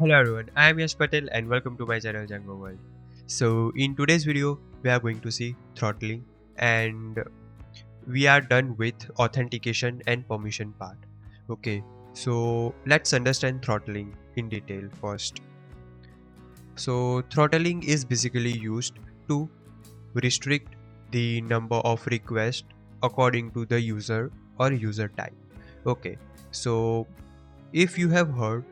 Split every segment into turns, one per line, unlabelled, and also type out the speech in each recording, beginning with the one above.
Hello everyone, I am Yash Patel and welcome to my channel Django World. So in today's video, we are going to see throttling and we are done with authentication and permission part. Okay, so let's understand throttling in detail first. So throttling is basically used to restrict the number of requests according to the user or user type. Okay, so if you have heard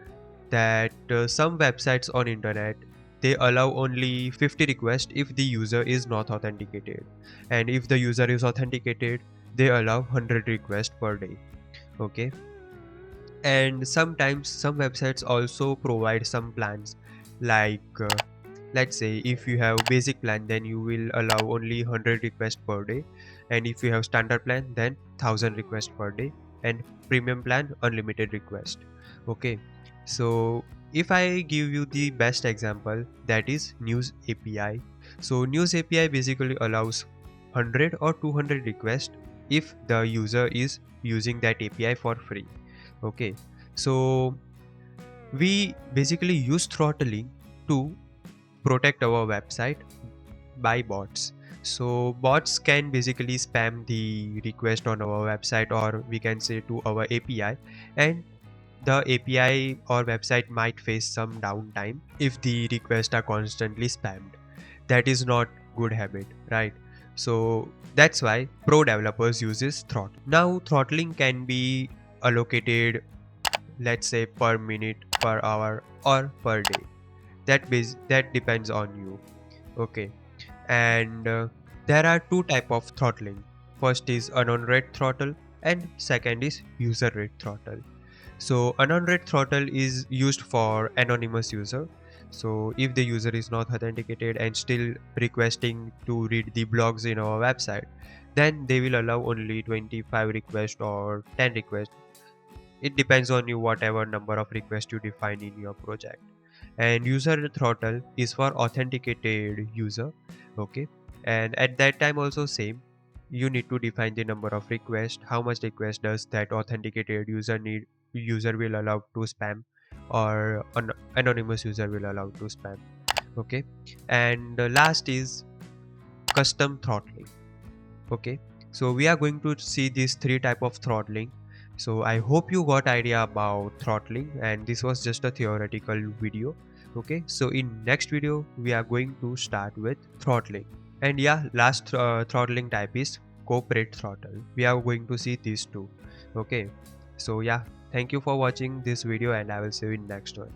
that some websites on internet they allow only 50 requests if the user is not authenticated, and if the user is authenticated they allow 100 requests per day. Okay, and sometimes some websites also provide some plans like let's say if you have basic plan then you will allow only 100 requests per day, and if you have standard plan then 1000 requests per day, and premium plan unlimited request. Okay, so if I give you the best example, that is news API. So news API basically allows 100 or 200 requests if the user is using that API for free. Okay, so we basically use throttling to protect our website by bots. So bots can basically spam the request on our website, or we can say to our API, and the API or website might face some downtime if the requests are constantly spammed. That is not good habit, right? So that's why pro developers uses throttle. Now throttling can be allocated, let's say per minute, per hour, or per day. That depends on you. Okay, and there are two type of throttling. First is unknown rate throttle and second is user rate throttle. So unknown rate throttle is used for anonymous user. So if the user is not authenticated and still requesting to read the blogs in our website, then they will allow only 25 requests or 10 requests. It depends on you whatever number of requests you define in your project. And user throttle is for authenticated user. Okay, and at that time also same, you need to define the number of requests, how much request does that authenticated user will allow to spam, or an anonymous user will allow to spam. Okay, and the last is custom throttling. Okay, so we are going to see these three type of throttling. So I hope you got idea about throttling, and this was just a theoretical video. Okay, so in next video we are going to start with throttling, and yeah, last throttling type is corporate throttle. We are going to see these two. Okay, so yeah, thank you for watching this video and I will see you in next one.